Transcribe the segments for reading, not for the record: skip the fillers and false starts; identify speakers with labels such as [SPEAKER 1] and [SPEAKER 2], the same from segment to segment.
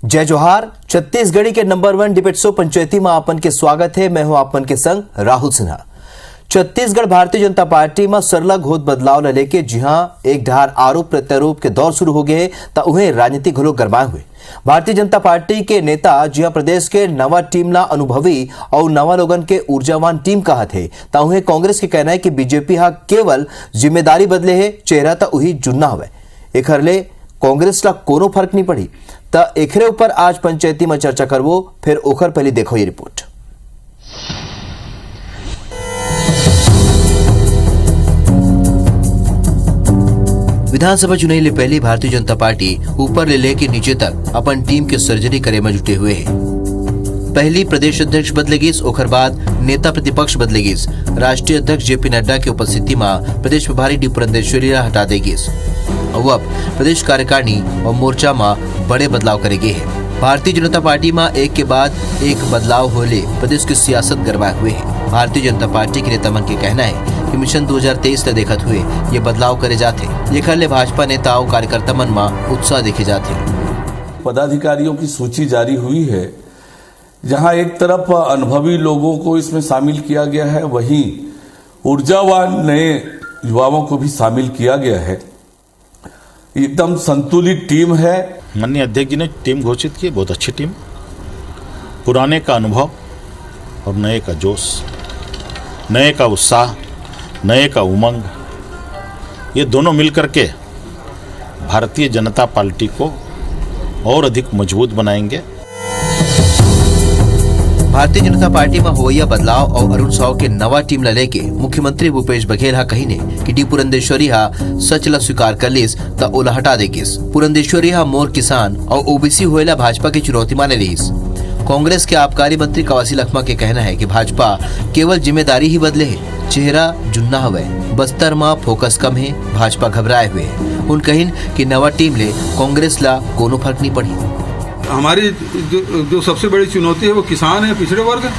[SPEAKER 1] जय जोहार। छत्तीसगढ़ी के नंबर 1 डिबेट शो पंचायती में आपन के स्वागत है। मैं हूं आपन के संग राहुल सिन्हा। छत्तीसगढ़ भारतीय जनता पार्टी में सरलग होत बदलाव ल लेके जहां एक ढार आरोप प्रत्यारोप के दौर शुरू हो गए ता उन्हें राजनीतिक घोलो गरमाए हुए भारतीय जनता पार्टी के नेता जहां प्रदेश के नवा टीम ला अनुभवी और नवा लोगन के ऊर्जावान टीम कहा थे ता उन्हें कांग्रेस के कहना है कि बीजेपी हा केवल जिम्मेदारी बदले है, चेहरा ता उही जुन्ना हवे। एक हरले कांग्रेस ला कोनो फर्क नहीं पड़ी ता एकरे ऊपर आज पंचायती में चर्चा करवो। फिर ओखर पहले देखो ये रिपोर्ट। विधानसभा चुनाव ले पहले भारतीय जनता पार्टी ऊपर ले लेके नीचे तक अपन टीम के सर्जरी करे में जुटे हुए हैं। पहली प्रदेश अध्यक्ष बदलेगीस, ओखर बाद नेता प्रतिपक्ष बदलेगीस। राष्ट्रीय अध्यक्ष जेपी नड्डा की उपस्थिति में प्रदेश प्रभारी डी पुरंदेश्वरी हटा देगीस और अब प्रदेश कार्यकारिणी और मोर्चा में बड़े बदलाव करेगी है। भारतीय जनता पार्टी में एक के बाद एक बदलाव होले प्रदेश की सियासत गरमाए हुए है। भारतीय जनता पार्टी के नेता मन के कहना है कि मिशन 2023 तक देखत हुए ये बदलाव करे जाते। ये कर ले भाजपा नेता और कार्यकर्ता मन में उत्साह देखे जाते।
[SPEAKER 2] पदाधिकारियों की सूची जारी हुई है, जहां एक तरफ अनुभवी लोगों को इसमें शामिल किया गया है, वहीं ऊर्जावान नए युवाओं को भी शामिल किया गया है। एकदम संतुलित टीम है।
[SPEAKER 3] माननीय अध्यक्ष जी ने टीम घोषित की, बहुत अच्छी टीम, पुराने का अनुभव और नए का जोश, नए का उत्साह, नए का उमंग, ये दोनों मिलकर के भारतीय जनता पार्टी को और अधिक मजबूत बनाएंगे।
[SPEAKER 1] भारतीय जनता पार्टी में होइया बदलाव और अरुण साव के नवा टीम ला लेके मुख्यमंत्री भूपेश बघेल हा कही ने कि डी पुरंदेश्वरी हा सच ला स्वीकार कर लिस ता ओला हटा देगिस। पुरंदेश्वरी हा मोर किसान और ओबीसी होएला भाजपा की चुनौती माने रहीस। कांग्रेस के आबकारी मंत्री कवासी लखमा के कहना है कि भाजपा केवल जिम्मेदारी ही बदले है, चेहरा जुन्ना हवे। बस्तर में फोकस कम है, भाजपा घबराए हुए है। उन कहिन कि नवा टीम ले कांग्रेस ला कोनो फर्क नहीं पड़ी।
[SPEAKER 4] हमारी जो सबसे बड़ी चुनौती है वो किसान है, पिछड़े वर्ग है।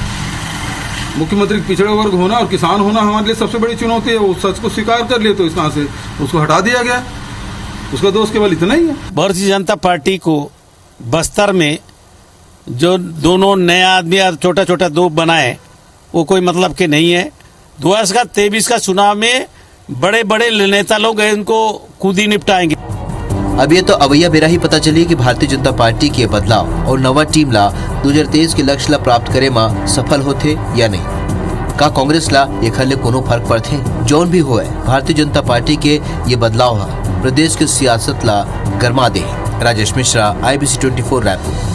[SPEAKER 4] मुख्यमंत्री पिछड़े वर्ग होना और किसान होना हमारे लिए सबसे बड़ी चुनौती है। वो सच को स्वीकार कर लिए तो इस तरह से उसको हटा दिया गया। उसका दोष केवल इतना ही है।
[SPEAKER 5] भारतीय जनता पार्टी को बस्तर में जो दोनों नया आदमी और छोटा छोटा दो बनाए वो कोई मतलब के नहीं है। 2023 का चुनाव में बड़े बड़े नेता लोग हैं, उनको खुद ही निपटाएंगे।
[SPEAKER 1] अब ये तो अवैया बेरा ही पता चली कि भारतीय जनता पार्टी के बदलाव और नवा टीम ला 2023 के लक्ष्य ला प्राप्त करे में सफल होते या नहीं। का कांग्रेस ला एक हल्ले कोनो फर्क पड़ते? जौन भी होए भारतीय जनता पार्टी के ये बदलाव हा प्रदेश की सियासत ला गरमा दे। राजेश मिश्रा, IBC 24 रायपुर।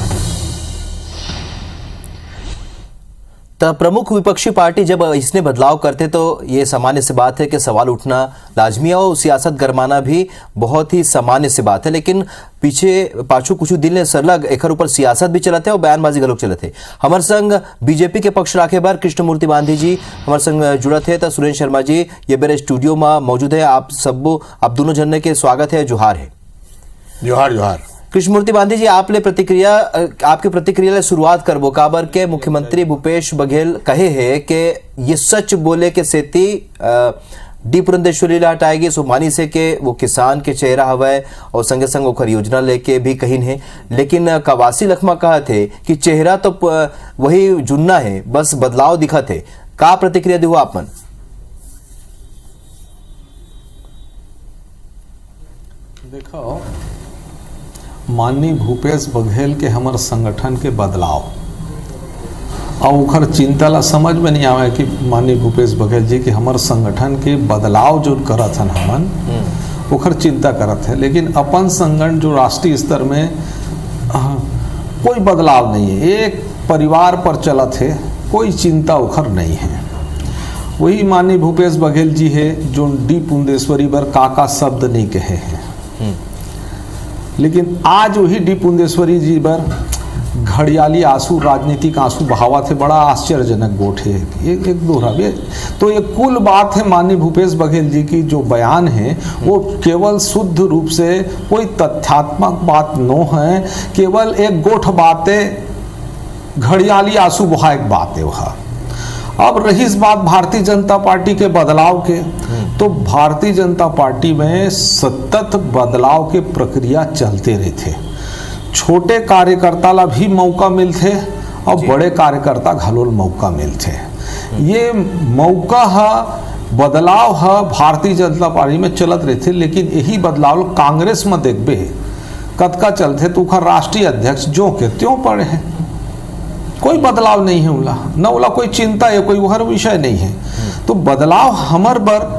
[SPEAKER 1] तो प्रमुख विपक्षी पार्टी जब इसने बदलाव करते तो ये सामान्य सी बात है कि सवाल उठना लाजमी है और सियासत गरमाना भी बहुत ही सामान्य सी बात है। लेकिन पीछे पाछू कुछ दिन ने सरलग एकर ऊपर सियासत भी चलते और बयानबाजी गलोक चलते। हमारे संग बीजेपी के पक्ष राखे बार कृष्णमूर्ति बांधी जी हमारे संग जुड़त है। तो सुरेश शर्मा जी ये मेरे स्टूडियो में मौजूद है। आप दोनों जन के स्वागत है, जोहार है।
[SPEAKER 3] जोहार जोहार।
[SPEAKER 1] कृष्णमूर्ति बांधी जी आपकी प्रतिक्रिया ले शुरुआत करबो। काबर के मुख्यमंत्री भूपेश बघेल कहे है कि ये सच बोले के सेती डी पुरंदेश्वरी ला हटाएगी सुमानी से के वो किसान के चेहरा हवा और संगे संग ओखर योजना लेके भी कहीन है। लेकिन कवासी लखमा कहा थे कि चेहरा तो वही जुन्ना है, बस बदलाव दिखा थे। का प्रतिक्रिया दी हुआ आपन?
[SPEAKER 6] देखो, माननीय भूपेश बघेल के हमारे संगठन के बदलाव और उखर चिंता ला समझ में नहीं आवे कि माननीय भूपेश बघेल जी के हमारे संगठन के बदलाव जो करत हन हमन उखर चिंता करत है। लेकिन अपन संगठन जो राष्ट्रीय स्तर में कोई बदलाव नहीं है, एक परिवार पर चलत है, कोई चिंता उखर नहीं है। वही माननीय भूपेश बघेल जी है जो डी पुरंदेश्वरी पर काका शब्द नहीं कहे हैं। लेकिन आज वही डी पुरंदेश्वरी जी पर घड़ियाली आंसू, राजनीतिक आंसू बहावा थे। बड़ा आश्चर्यजनक बोट है एक दोहरा भी। तो ये कुल बात है माननीय भूपेश बघेल जी की जो बयान है वो केवल शुद्ध रूप से कोई तथ्यात्मक बात नो है, केवल एक गोठ बातें घड़ियाली आंसू बहा एक बात है वह। अब रही इस बात भारतीय जनता पार्टी के बदलाव के, तो भारतीय जनता पार्टी में सतत बदलाव के प्रक्रिया चलते रहते। छोटे कार्यकर्ता ला भी मौका मिलते और बड़े कार्यकर्ता घलोल मौका मिलते। ये मौका है, बदलाव है, भारतीय जनता पार्टी में चलत रहते, लेकिन यही बदलाव कांग्रेस में देखबे कतका चलते तो उखर राष्ट्रीय अध्यक्ष जो के त्यों पड़े हैं, कोई बदलाव नहीं है उला, न उला कोई चिंता है, कोई उहर विषय नहीं है। तो बदलाव हमर बर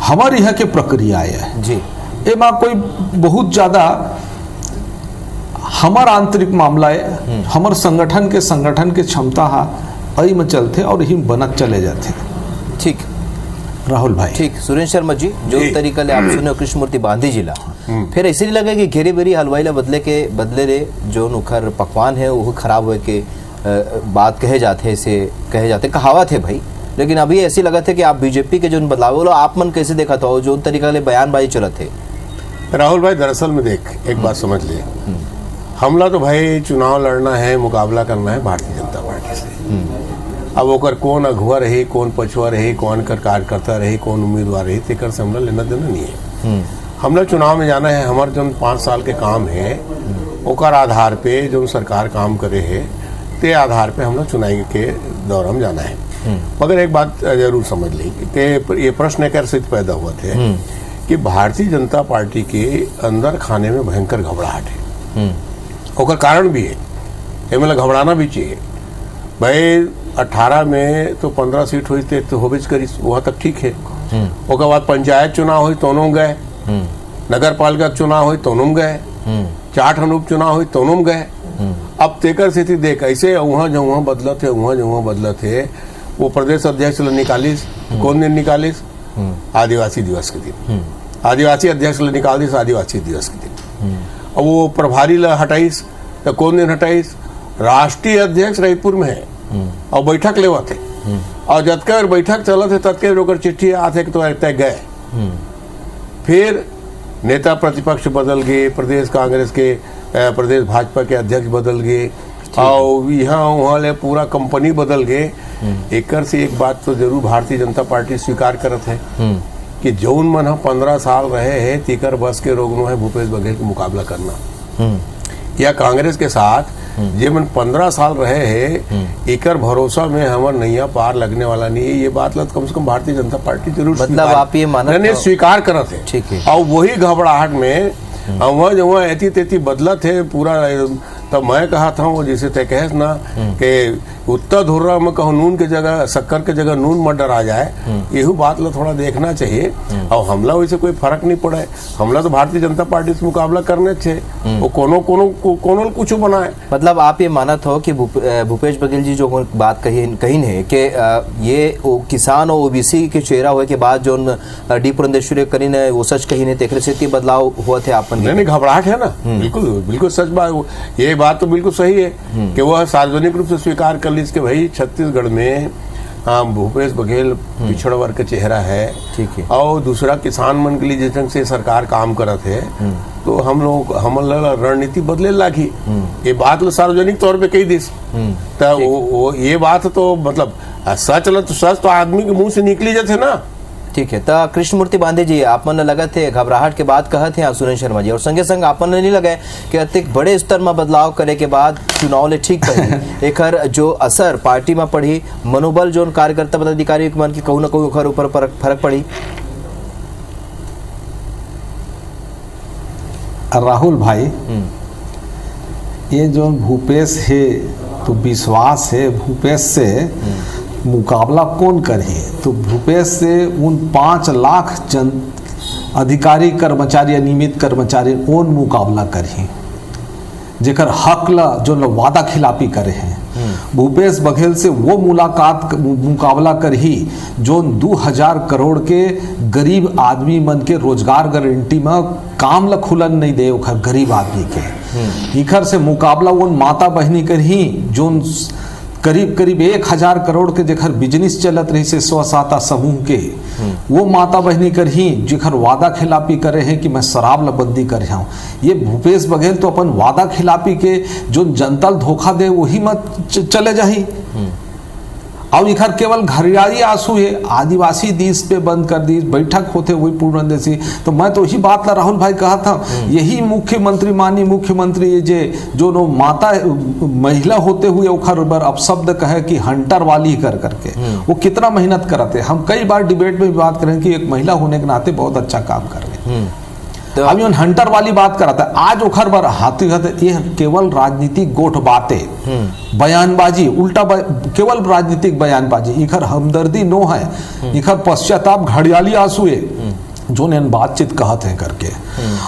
[SPEAKER 6] हमार यह के प्रक्रिया है
[SPEAKER 1] जी,
[SPEAKER 6] एमा कोई बहुत ज्यादा हमार आंतरिक मामला है, हमार संगठन के क्षमता है अई में चलते और यही बनत चले जाते।
[SPEAKER 1] ठीक
[SPEAKER 6] राहुल भाई,
[SPEAKER 1] ठीक। सुरेश शर्मा जी, जो तरीका ले आप सुने कृष्णमूर्ति बांधी जिला, फिर ऐसे नहीं लगे कि घेरी बेरी हलवाई ला बदले रे जो नुखर पकवान है वो खराब हुए के बात कहे जाते, ऐसे कहे जाते, कहावत है भाई। लेकिन अभी ऐसे लगा थे कि आप बीजेपी के जो बदलाव हो आप मन कैसे देखा था, जो तरीका ले बयानबाजी चलत थे?
[SPEAKER 7] राहुल भाई, दरअसल में देख एक बात समझ ले, हमला तो भाई चुनाव लड़ना है, मुकाबला करना है भारतीय जनता पार्टी से। अब ओकर कौन अगुआ रही, कौन पछुआ रही, कौन कर कार्यकर्ता रही, कौन उम्मीदवार रही, तेकर से हमला लेना देना नहीं है। हमला चुनाव में जाना है, हमारे जो 5 साल के काम है ओकर आधार पे जो सरकार काम करे है ते आधार पे हमला चुनाव के दौर हम जाना है। मगर एक बात जरूर समझ ली कि ये प्रश्न एक सिद्ध पैदा हुआ थे कि भारतीय जनता पार्टी के अंदर खाने में भयंकर घबराहट है। ओकर कारण भी है, ये मतलब घबराना भी चाहिए भाई। 18 में तो 15 सीट हुई थे तो होबेज करी, वहाँ तक ठीक है। ओकर बाद पंचायत चुनाव हुई तोनों गए, नगर पालिका चुनाव हुई तोनों गए, 4 ठन उप चुनाव हुई तोनों गए। अब तेकर स्थिति देख, ऐसे वहाँ जो वहाँ बदला थे, वहाँ जो वहाँ बदला थे, वो प्रदेश अध्यक्ष निकालिस, कौन दिन निकालिस? आदिवासी दिवस के दिन। आदिवासी अध्यक्ष निकाल दिस आदिवासी दिवस के दिन। अब वो प्रभारी ला हटाइस तो कौन दिन हटाइस? राष्ट्रीय अध्यक्ष रायपुर में है और बैठक लेवा थे, और जतकर बैठक चलत है तत्के ओकर चिट्ठी आते तो तय गए। फिर नेता प्रतिपक्ष बदल गए, प्रदेश कांग्रेस के प्रदेश भाजपा के अध्यक्ष बदल गए, और यहाँ वहाँ ले पूरा कंपनी बदल गए। एकर से एक बात तो जरूर भारतीय जनता पार्टी स्वीकार करत है कि जौन मन 15 साल रहे हैं तीकर बस के रोगनो है भूपेश बघेल का मुकाबला करना, या कांग्रेस के साथ जे मन 15 साल रहे हैं एकर भरोसा में हमार नैया पार लगने वाला नहीं है। ये बात लत कम से कम भारतीय जनता पार्टी जरूर
[SPEAKER 1] मतलब आप ये मानते
[SPEAKER 7] स्वीकार करत है।
[SPEAKER 1] ठीक है।
[SPEAKER 7] और वही घबराहट में वहाँ जो ऐती तेती बदलत है पूरा। तब मैं कहा था वो जैसे तय कहे ना कि उत्तर धुर्रा में कहो नून के जगह शक्कर के जगह नून मत डरा जाए, यही बात ला थोड़ा देखना चाहिए। और हमला वैसे कोई फर्क नहीं पड़ा है, हमला तो भारतीय जनता पार्टी से मुकाबला करने चाहिए, वो कोनो कुछ बनाए।
[SPEAKER 1] मतलब आप ये मानत हो कि भूपेश बघेल जी जो बात कही है कि ये किसान और ओबीसी के चेहरा हुए के बाद जो डी पुरंदेश्वरी करी ने वो सच कही ने तेखरे से बदलाव हुआ थे आपन?
[SPEAKER 7] नहीं, घबराहट है ना, बिल्कुल सच बात। ये बात तो बिल्कुल सही है कि वह सार्वजनिक रूप से स्वीकार कर ली कि भाई छत्तीसगढ़ में भूपेश बघेल पिछड़ा वर्ग का चेहरा है।
[SPEAKER 1] ठीक है।
[SPEAKER 7] और दूसरा किसान मन के लिए जिस ढंग से सरकार काम करत है तो हम रणनीति बदले लागी। ये बात सार्वजनिक तौर पे कही दिस तो ये बात तो मतलब सच तो आदमी के मुंह से निकली जाते ना।
[SPEAKER 1] ठीक है। तो कृष्णमूर्ति बांधे जी, आप मन लगा थे घबराहट के बाद कहा थे आप सुरेश शर्मा जी, और संगे संग आप मन नहीं लगा कि अतिक बड़े स्तर में बदलाव करे के बाद चुनाव ले ठीक पड़ी एकर जो असर पार्टी में पड़ी, मनोबल जो कार्यकर्ता पदाधिकारी मन की कहूँ न कहूँ ऊपर फर्क पड़ी?
[SPEAKER 6] राहुल भाई, ये जो भूपेश है तो विश्वास है भूपेश से मुकाबला कौन करे, तो भूपेश से उन 5 लाख जन अधिकारी कर्मचारी या नियमित कर्मचारी कौन मुकाबला करे जेकर हक ला जो लोग वादा खिलाफी करे हैं। भूपेश बघेल से वो मुकाबला करही जो 2000 करोड़ के गरीब आदमी मन के रोजगार गारंटी में काम ला खुलन नहीं दे ओखर गरीब आदमी के। इखर से मुकाबला उन माता बहनी करही जो करीब 1000 करोड़ के जेखर बिजनेस चलत रही से स्व-सहायता समूह के, वो माता बहनी कर ही जेखर वादा खिलाफी करे हैं कि मैं शराब बंदी कर रहा हूँ। ये भूपेश बघेल तो अपन वादा खिलाफी के जो जनता धोखा दे वही मत चले जाही। अब इखर केवल घरियाली आंसू है, आदिवासी दिवस पे बंद कर दी, बैठक होते हुए पूर्ण देशी। तो मैं तो यही बात ला राहुल भाई कहा था, यही मुख्यमंत्री माननीय मुख्यमंत्री जो नो माता महिला होते हुए ओखर बर अपशब्द कहे कि हंटर वाली कर करके वो कितना मेहनत करते। हम कई बार डिबेट में भी बात करें कि एक महिला होने के नाते बहुत अच्छा काम कर रहे हैं।
[SPEAKER 1] तो
[SPEAKER 6] अभी उन हंटर वाली बात कराता है आज ओखर बर हाथी ये केवल राजनीतिक गोठ बातें बयानबाजी उल्टा केवल राजनीतिक बयानबाजी, इखर हमदर्दी नो है, इखर पश्चाताप घड़ियाली आंसू है जो ने बातचीत कहते हैं करके।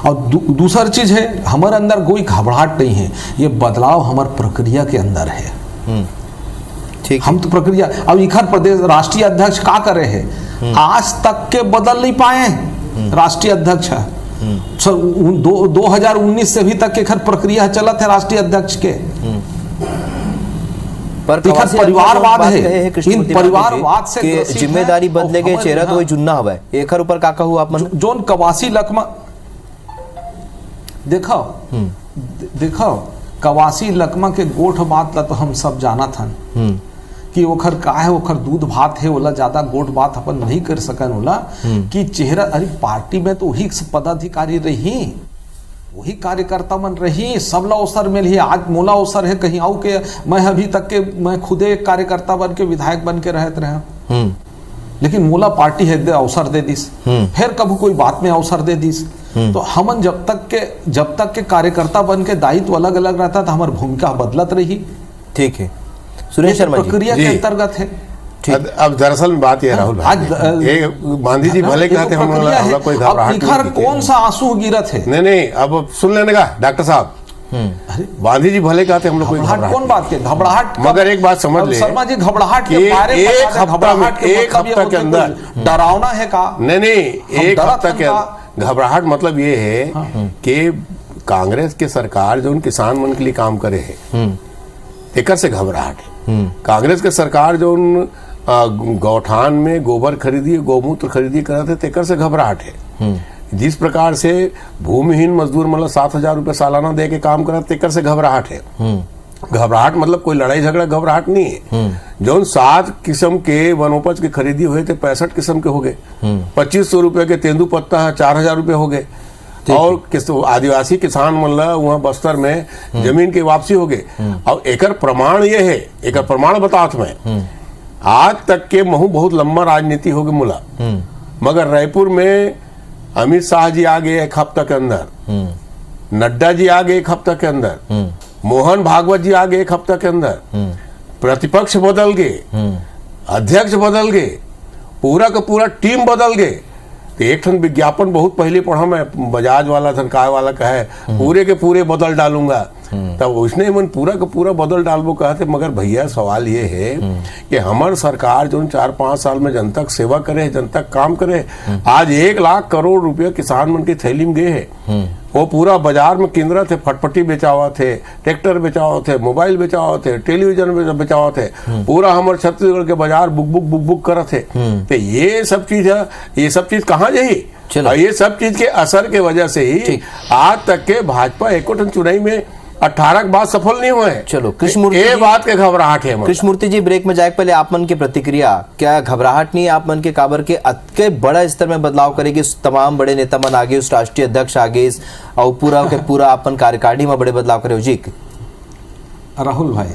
[SPEAKER 6] और दूसर चीज है हमारे अंदर कोई घबराहट नहीं है, ये बदलाव हमारे प्रक्रिया के अंदर है।
[SPEAKER 1] ठीक,
[SPEAKER 6] हम तो प्रक्रिया अब इखर प्रदेश राष्ट्रीय अध्यक्ष का करे है आज तक के बदल नहीं पाए राष्ट्रीय अध्यक्ष है। 2019 से भी तक के खर प्रक्रिया चलत है राष्ट्रीय अध्यक्ष के।
[SPEAKER 1] पर
[SPEAKER 6] परिवारवाद है, इन परिवारवाद से
[SPEAKER 1] के जिम्मेदारी बदले के चेहरा तो जुन्ना हवा है एकर ऊपर का कहू आप मन
[SPEAKER 6] जोन कवासी लकमा देखो कवासी लकमा के गोठ बात ला तो हम सब जाना था कि ओखर का है, ओखर दूध भात है, ओला ज्यादा गोठ बात अपन नहीं कर सकन ओला कि चेहरा अरे पार्टी में तो वही पदाधिकारी रही, वही कार्यकर्ता मन रही, सबला अवसर मिल ही। आज मोला अवसर है कहीं आऊ के मैं अभी तक के मैं खुदे एक कार्यकर्ता बन के विधायक बन के रहते रहे, लेकिन मोला पार्टी है दे अवसर दे दिस, फिर कभी कोई बात में अवसर दे दिस। तो हमन जब तक के कार्यकर्ता बन के दायित्व अलग अलग रहता था हमारी भूमिका बदलत रही।
[SPEAKER 1] ठीक है सुरेश शर्मा जी,
[SPEAKER 6] प्रक्रिया के अंतर्गत है।
[SPEAKER 7] अब दरअसल में बात यह राहुल भाई, ये गांधी जी भले कहते हम लोग कोई घबराहट नहीं,
[SPEAKER 6] कौन सा आंसू गिरत है
[SPEAKER 7] नहीं अब सुन लेने का डॉक्टर साहब, गांधी जी भले कहते हम लोग कोई
[SPEAKER 6] घबराहट कौन बात के घबराहट,
[SPEAKER 7] मगर एक बात समझ ले
[SPEAKER 6] शर्मा जी घबराहट के बारे में
[SPEAKER 7] एक हफ्ता के अंदर
[SPEAKER 6] डरावना है का
[SPEAKER 7] नहीं एक हफ्ता के घबराहट मतलब ये है कि कांग्रेस के सरकार जो उन किसान मन के लिए काम करे है एकर से घबराहट है। कांग्रेस के सरकार जो उन गौठान में गोबर खरीदी गौमूत्र खरीदी करते थे तेकर से घबराहट है। जिस प्रकार से भूमिहीन मजदूर मतलब 7,000 रुपए सालाना दे के काम करते तेकर से घबराहट है। घबराहट मतलब कोई लड़ाई झगड़ा घबराहट नहीं है। जो 7 किस्म के वनोपज के खरीदी हुए थे 65 किस्म के हो गए, 2500 रुपए के तेंदू पत्ता 4,000 रुपए हो गए, और आदिवासी किसान मतलब वहाँ बस्तर में जमीन की वापसी हो गई। और एकर प्रमाण ये है, एकर प्रमाण बताओ मैं, आज तक के महू बहुत लंबा राजनीति हो गई मुला, मगर रायपुर में अमित शाह जी आ गए एक हफ्ता के अंदर, नड्डा जी आ गए एक हफ्ता के अंदर, मोहन भागवत जी आ गए एक हफ्ता के अंदर, प्रतिपक्ष बदल गए, अध्यक्ष बदल गए, पूरा का पूरा टीम बदल गए। तो एक ठन विज्ञापन बहुत पहले पढ़ा मैं, बजाज वाला धनकाय वाला कहे पूरे के पूरे बदल डालूंगा, तब उसने मन पूरा का पूरा बदल डालबो कहते। मगर भैया सवाल ये है कि हमार सरकार जो 4-5 साल में जनता की सेवा करे, जनता काम करे, आज 1 लाख करोड़ रुपया किसान मन की थैली में गए है। वो पूरा बाजार में केंद्र थे, फटफटी बेचावा थे, ट्रैक्टर बेचावा थे, मोबाइल बेचावा थे, टेलीविजन बेचावा थे, पूरा हमारे छत्तीसगढ़ के बाजार बुक करत थे। तो ये सब चीज है, ये सब चीज कहाँ जाही, और ये सब चीज के असर के वजह से ही आज तक के भाजपा एकोटन चुनाई में 18 के बाद सफल नहीं हुए।
[SPEAKER 1] चलो कृष्णमूर्ति
[SPEAKER 7] ये बात के घबराहट है।
[SPEAKER 1] कृष्णमूर्ति जी ब्रेक में जाए पहले आप मन की प्रतिक्रिया, क्या घबराहट नहीं आप मन के काबर के अतके बड़ा स्तर में बदलाव करेगी, तमाम बड़े नेता मन आगे, उस राष्ट्रीय अध्यक्ष आगे और पूरा के पूरा अपन कार्यकारिणी में बड़े बदलाव करे जी?
[SPEAKER 6] राहुल भाई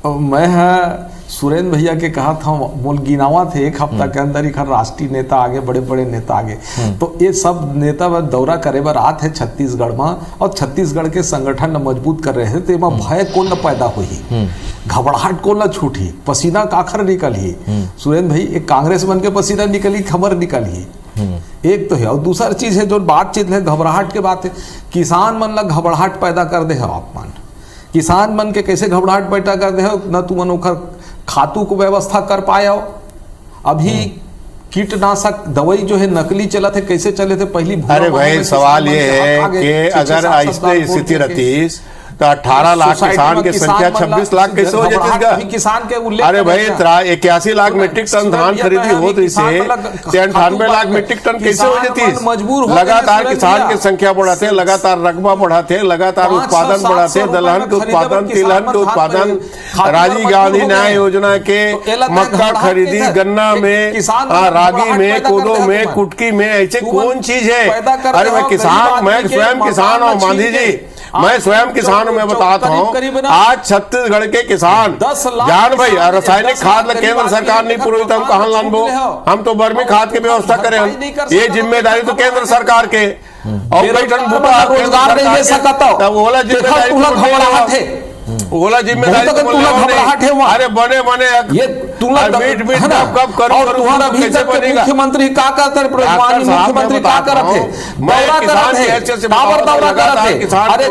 [SPEAKER 6] मैं सुरेंद्र भैया के कहा था मोल गिनावा थे एक हफ्ता के अंदर ही राष्ट्रीय नेता आगे, बड़े बड़े नेता आगे, तो ये सब नेता दौरा करे बर आते है छत्तीसगढ़ में, और छत्तीसगढ़ के संगठन मजबूत कर रहे थे। तो एमा भय कौन न पैदा हुई, घबराहट कौन न छूटी, पसीना काखर निकली। सुरेंद्र भाई एक कांग्रेस बन के पसीना निकली, खबर निकली, एक तो है। और दूसरा चीज है जो बातचीत है घबराहट के बात है, किसान मन ला घबराहट पैदा कर दे है अपमान, किसान मन के कैसे घबराहट पैदा कर दे हो, न तुमन ओखर खातू को व्यवस्था कर पाए हो। अभी कीटनाशक दवाई जो है नकली चला थे, कैसे चले थे पहली।
[SPEAKER 7] अरे भाई सवाल ये है कि अगर ऐसी स्थिति रहती तो 18 लाख
[SPEAKER 6] सोसाइटी
[SPEAKER 7] किसान
[SPEAKER 6] में
[SPEAKER 7] की
[SPEAKER 6] किसान
[SPEAKER 7] संख्या
[SPEAKER 6] मतलब
[SPEAKER 7] 26 लाख कैसे हो
[SPEAKER 6] घबराहट
[SPEAKER 7] जाती
[SPEAKER 6] अभी किसान के उल्लेख
[SPEAKER 7] अरे भाई
[SPEAKER 6] करें क्या?
[SPEAKER 7] 81 लाख मीट्रिक टन धान खरीदी हो तो इसे 98 लाख मीट्रिक टन कैसे हो जाती
[SPEAKER 6] मजबूर हो
[SPEAKER 7] लगातार
[SPEAKER 6] गए
[SPEAKER 7] किसान
[SPEAKER 6] सूरज
[SPEAKER 7] की संख्या बढ़ाते हैं, लगातार रकबा बढ़ाते, लगातार
[SPEAKER 6] 500,
[SPEAKER 7] उत्पादन
[SPEAKER 6] 700
[SPEAKER 7] बढ़ाते,
[SPEAKER 6] रुपए
[SPEAKER 7] दलहन
[SPEAKER 6] में
[SPEAKER 7] के
[SPEAKER 6] खरीदे
[SPEAKER 7] उत्पादन,
[SPEAKER 6] पर
[SPEAKER 7] तिलहन
[SPEAKER 6] किसान
[SPEAKER 7] के उत्पादन,
[SPEAKER 6] खाद्य
[SPEAKER 7] राजीव
[SPEAKER 6] पर
[SPEAKER 7] गांधी
[SPEAKER 6] मजबूर हो
[SPEAKER 7] न्याय
[SPEAKER 6] गए।
[SPEAKER 7] योजना के
[SPEAKER 6] तो ये लगता है
[SPEAKER 7] मक्का
[SPEAKER 6] घबराहट
[SPEAKER 7] खरीदी,
[SPEAKER 6] किधर?
[SPEAKER 7] गन्ना में,
[SPEAKER 6] किसान
[SPEAKER 7] रागी
[SPEAKER 6] घबराहट
[SPEAKER 7] में,
[SPEAKER 6] पैदा
[SPEAKER 7] कोदो
[SPEAKER 6] करते
[SPEAKER 7] में,
[SPEAKER 6] हैं
[SPEAKER 7] कुटकी में, ऐसे
[SPEAKER 6] तुमन
[SPEAKER 7] कौन चीज है?
[SPEAKER 6] पैदा करते
[SPEAKER 7] अरे मैं
[SPEAKER 6] हो,
[SPEAKER 7] किसान,
[SPEAKER 6] गरीब
[SPEAKER 7] मैं
[SPEAKER 6] आदमी के
[SPEAKER 7] स्वयं किसान हूँ
[SPEAKER 6] मकान
[SPEAKER 7] मांझी
[SPEAKER 6] छीन
[SPEAKER 7] जी,
[SPEAKER 6] के
[SPEAKER 7] मैं
[SPEAKER 6] आज
[SPEAKER 7] स्वयं किसान हूँ। मैं बताता हूँ
[SPEAKER 6] करीब ना
[SPEAKER 7] आज छत्तीसगढ़ के किसान
[SPEAKER 6] 10 लाख
[SPEAKER 7] जान भाई
[SPEAKER 6] किसान है,
[SPEAKER 7] रासायनिक
[SPEAKER 6] 10
[SPEAKER 7] खाद
[SPEAKER 6] लाख
[SPEAKER 7] केंद्र
[SPEAKER 6] गरीब
[SPEAKER 7] सरकार
[SPEAKER 6] आदमी
[SPEAKER 7] नहीं
[SPEAKER 6] के
[SPEAKER 7] पूरी, तो हम कहाँ
[SPEAKER 6] मकान
[SPEAKER 7] लानबो?
[SPEAKER 6] छूट ले हो।
[SPEAKER 7] हम तो वर्मी खाद की व्यवस्था करें,
[SPEAKER 6] भरपाई नहीं कर
[SPEAKER 7] हम ये
[SPEAKER 6] सकता,
[SPEAKER 7] जिम्मेदारी तो केंद्र सरकार के और कई टन
[SPEAKER 6] बेरोजगार रोजगार नहीं दे सकता हो।
[SPEAKER 7] तब ओला जिम्मेदारी
[SPEAKER 6] तुला
[SPEAKER 7] तो
[SPEAKER 6] घबराहट है,
[SPEAKER 7] ओला जिम्मेदारी
[SPEAKER 6] बहुत
[SPEAKER 7] तो
[SPEAKER 6] अगर तुला घबराहट है वहाँ।
[SPEAKER 7] अरे बने बने
[SPEAKER 6] ये तुला
[SPEAKER 7] मीट मीट
[SPEAKER 6] है ना?
[SPEAKER 7] कब करूं
[SPEAKER 6] और तुम्हारा अभी
[SPEAKER 7] कैसे
[SPEAKER 6] तक के
[SPEAKER 7] बनेगा?
[SPEAKER 6] मुख्यमंत्री का करते हैं, प्रधानमंत्री मुख्यमंत्री का करते हैं, दौरा करते हैं, काबर दौरा करते हैं। अरे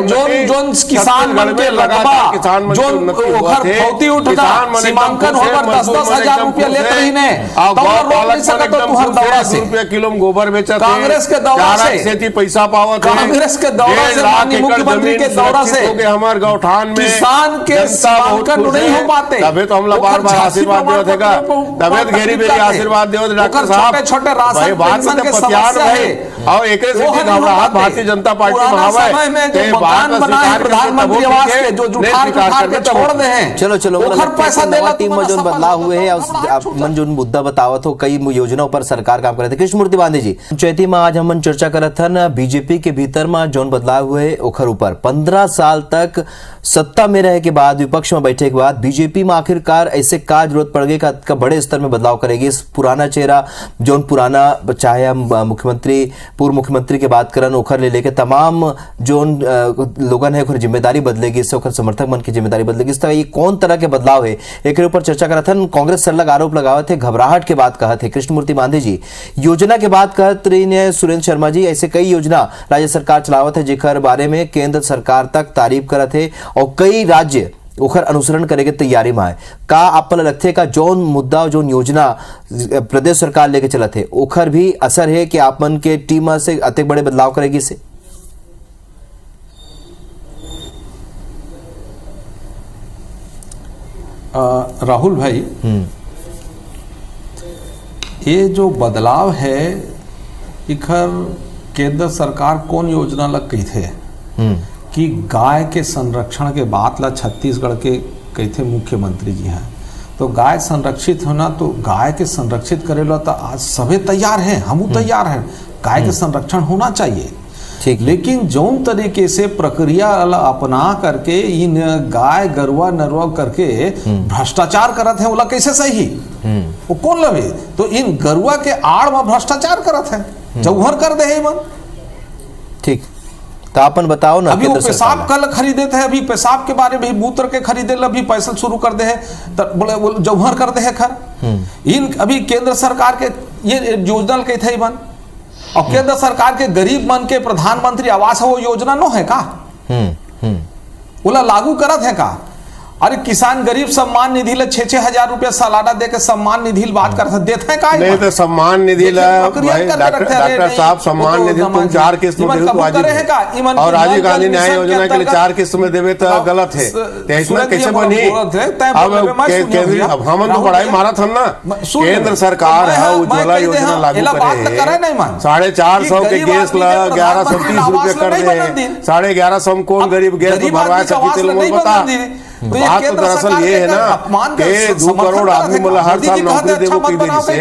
[SPEAKER 6] जोन किसान मन के लगवा जोन ओखर फौती उठना सीमांकन होकर 10-10 हजार रुपया लेते रही ने तो रोक नहीं सकत तो तुहर दौरा से
[SPEAKER 7] रुपया किलो में गोबर बेचा
[SPEAKER 6] कांग्रेस के दौरा से
[SPEAKER 7] खेती पैसा पावत है,
[SPEAKER 6] कांग्रेस के दौरा से, माननीय मुख्यमंत्री के दौरा से
[SPEAKER 7] हमारे गौठान में
[SPEAKER 6] किसान के सीमांकन नहीं हो पाते,
[SPEAKER 7] तबे तो हम लोग बार बार आशीर्वाद देते हैं, तबे तो घेरी बेरी आशीर्वाद देते डॉक्टर साहब।
[SPEAKER 6] छोटे राशन पेंशन के समस्या है
[SPEAKER 7] और एक घबराहट भारतीय जनता पार्टी में
[SPEAKER 6] समय में जो मकान बनाए प्रधानमंत्री आवास के जो जुठार के छोड़ दे हैं,
[SPEAKER 1] चलो चलो
[SPEAKER 6] ओखर पैसा देला
[SPEAKER 1] टीम में जो बदलाव हुए हैं आप मन जो मुद्दा बतावत हो, कई योजनाओं पर सरकार काम कर रहे थे। कृष्णमूर्ति बांधे जी चैती में आज हम चर्चा करत हन बीजेपी के भीतर में जोन बदलाव हुए ओखर ऊपर 15 साल तक सत्ता में रहे के बाद, विपक्ष में बैठे के बाद बीजेपी में आखिरकार ऐसे का जरूरत पड़ गई का बड़े स्तर में बदलाव करेगी? इस पुराना चेहरा जोन पुराना, चाहे हम मुख्यमंत्री पूर्व मुख्यमंत्री के बात करन ओखर ले लेके तमाम जोन लोगन है ओखर जिम्मेदारी बदलेगी, इससे ओखर समर्थक मन की जिम्मेदारी बदलेगी। इस तरह ये कौन तरह के बदलाव है एक ऊपर चर्चा करत हन। कांग्रेस सरलग आरोप लगावे थे, घबराहट के बात कहा थे कृष्णमूर्ति बांधे जी, योजना के बात कहत रही ने सुरेंद्र शर्मा जी, ऐसे कई योजना राज्य सरकार चलावत है जेकर बारे में केंद्र सरकार तक तारीफ करत है और कई राज्य ओखर अनुसरण करे के तैयारी में है। का आपल लगते का जोन मुद्दा जोन योजना प्रदेश सरकार लेके चलत है ओखर भी असर है कि आपन के टीम से अतिक बड़े बदलाव करेगी से?
[SPEAKER 6] राहुल भाई, ये जो बदलाव है इखर केंद्र सरकार कौन योजना लग कही थे कि गाय के संरक्षण के बात ला छत्तीसगढ़ के कही थे मुख्यमंत्री जी हैं, तो गाय संरक्षित होना, तो गाय के संरक्षित करेला तो आज सभी तैयार हैं, हम तैयार हैं, गाय के संरक्षण होना चाहिए। लेकिन जौन तरीके से प्रक्रिया अपना करके इन गाय गरुआ नरुआ करके भ्रष्टाचार करत है, बोला कैसे सही वो कौन लवे? तो इन गरुआ के आड़ में भ्रष्टाचार करत है, जौहर कर दे है मन।
[SPEAKER 1] ठीक, तो अपन बताओ ना।
[SPEAKER 6] अभी वो पेशाब कल खरीदे थे, अभी पेशाब के बारे में मूत्र के खरीदे अभी पैसा शुरू कर दे है, बोले जौहर कर दे है खर। इन अभी केंद्र सरकार के ये योजना के थे मन, और केंद्र सरकार के गरीब मन के प्रधानमंत्री आवास है वो योजना नो है का? बोला लागू करत है का? अरे किसान गरीब सम्मान निधि ले 6-6 हजार रुपया सालाना दे के सम्मान निधि बात करते देते हैं का?
[SPEAKER 7] नहीं तो सम्मान निधि डॉक्टर साहब सम्मान निधि तुम 4 किस्त में देवे तो वाजिब है, और राजीव गांधी न्याय योजना के लिए 4 किस्त में देवे तो गलत है, तो इसमें कैसे बनी? अब हम तो बड़ाई मारा था ना, केंद्र सरकार है उज्ज्वला योजना लागू करे 450 के गैस ला 1130 रुपये कर दे, 1150 कौन गरीब गैस भरवा सके बता? बात तो दरअसल ये है ना कि 2 करोड़ आदमी मतलब हर साल नौकरी देवो की देरी से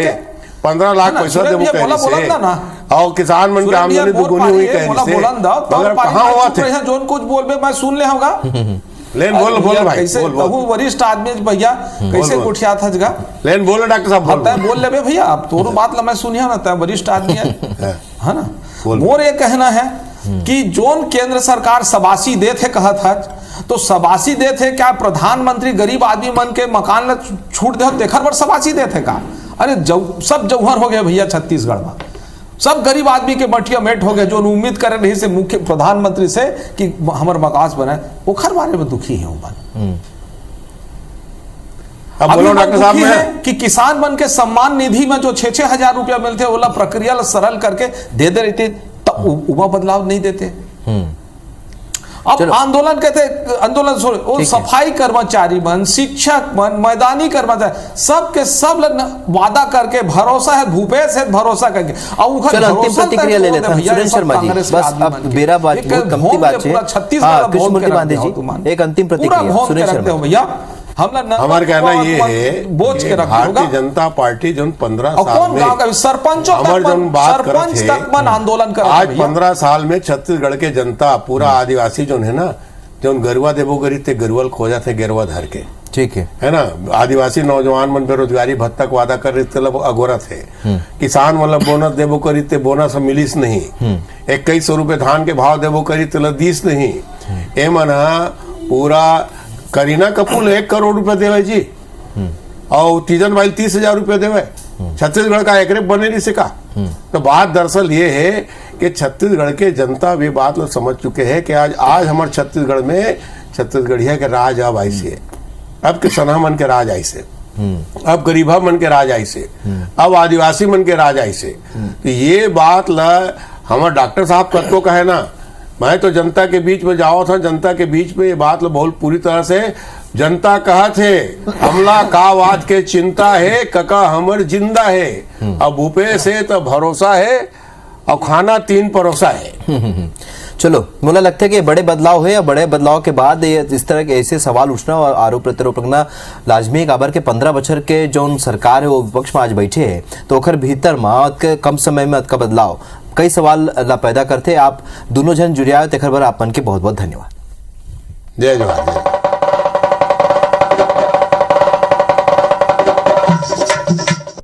[SPEAKER 7] 15 लाख पैसा देवो कहने से, और किसान मन की आमदनी दुगुनी हुई कहने से, मगर कहाँ हुआ थे?
[SPEAKER 6] जोन कुछ बोलबे मैं सुन ले होगा।
[SPEAKER 7] लेन बोल भाई,
[SPEAKER 6] कैसे बहु वरिष्ठ आदमी भैया कैसे कुठिया था जगह
[SPEAKER 7] लेन बोल डॉक्टर साहब
[SPEAKER 6] बोल ले भैया, अब तोर बात ला मैं सुनिया ना, वरिष्ठ आदमी है ना। मोर ये कहना है कि जोन केंद्र सरकार सबासी दे थे कहत है, तो सबासी दे थे क्या प्रधानमंत्री गरीब आदमी मन के मकान छूट दे देखर पर सबासी दे थे का? अरे सब जौहर हो गए भैया छत्तीसगढ़ में, सब गरीब आदमी के मटिया मेट हो गए जो उम्मीद करे नहीं से मुख्य प्रधानमंत्री से कि हमारे मकान बने, ओखर बारे में दुखी है
[SPEAKER 7] अब बोलो डॉक्टर साहब में
[SPEAKER 6] कि किसान बन के सम्मान निधि में जो 6-6 हजार रुपया मिलते ओला प्रक्रिया सरल करके दे रहते, तो उमा बदलाव नहीं देते। अब
[SPEAKER 1] चलो।
[SPEAKER 6] आंदोलन कहते आंदोलन छोड़ वो सफाई कर्मचारी मन, शिक्षक मन, मैदानी कर्मचारी सब के सब वादा करके भरोसा है भूपेश है भरोसा करके और
[SPEAKER 1] चलो अंतिम प्रतिक्रिया ले लेते हैं सुरेश शर्मा जी। बस अब मेरा बात बहुत कमती बात है। हाँ, कृष्णमूर्ति पांडे जी एक अंतिम प्रतिक्रिया सुरेश शर्मा।
[SPEAKER 6] भैया
[SPEAKER 7] हमारे कहना ये है
[SPEAKER 6] बोझ के रखा होगा
[SPEAKER 7] भारतीय जनता पार्टी जो 15
[SPEAKER 6] और
[SPEAKER 7] साल
[SPEAKER 6] कौन
[SPEAKER 7] में
[SPEAKER 6] गांव का सरपंचों
[SPEAKER 7] हमारे
[SPEAKER 6] तक
[SPEAKER 7] जो
[SPEAKER 6] मन-
[SPEAKER 7] बात
[SPEAKER 6] सरपंच
[SPEAKER 7] करत
[SPEAKER 6] तक मन आंदोलन कर
[SPEAKER 7] आज 15 साल में छत्तीसगढ़ के जनता पूरा आदिवासी जो है ना जो गरुआ देवो करी थे गरुवल खोजा थे गेरुआ धर के
[SPEAKER 1] ठीक है
[SPEAKER 7] ना। आदिवासी नौजवान मन बेरोजगारी भत्ता का वादा कर रहे थे अगोरा थे। किसान मतलब बोनस देवो करी थे बोनस मिलिस नहीं। 2100 रुपए धान के भाव देवो करी थे दिस नहीं। ए मन पूरा करीना कपूर 1 करोड़ रुपए देवे जी और तीजन भाई 30,000 रुपए देवे। छत्तीसगढ़ का एक बने नहीं सिका। तो बात दरअसल ये है कि छत्तीसगढ़ के जनता भी बात लोग समझ चुके हैं कि आज हमारे छत्तीसगढ़ में छत्तीसगढ़िया के राज अब ऐसे अब किसना मन के राज ऐसे अब गरीबा मन के राज ऐसे अब आदिवासी मन के राज ऐसे। तो ये बात ला हमारे डॉक्टर साहब कत्तो का है ना। मैं तो जनता के बीच में जाओ था जनता के बीच में ये बात ला बहुत पूरी तरह से जनता कहा थे हमला का बात के चिंता है कका हमर जिंदा है। अब भूपेश है तो भरोसा है और खाना 3 परोसा है।
[SPEAKER 1] चलो मुझे लगता है कि बड़े बदलाव है और बड़े बदलाव के बाद ये इस तरह के ऐसे सवाल उठना और आरोप प्रत्यारोप रखना लाजमी है। काबर के 15 बछर के जो सरकार है वो विपक्ष में आज बैठे है तो ओकर भीतर माँ के कम समय में का बदलाव कई सवाल ला पैदा करते। आप दोनों जन जुड़िया तेखर बर आप मन के बहुत बहुत धन्यवाद।
[SPEAKER 7] जय जवाहर।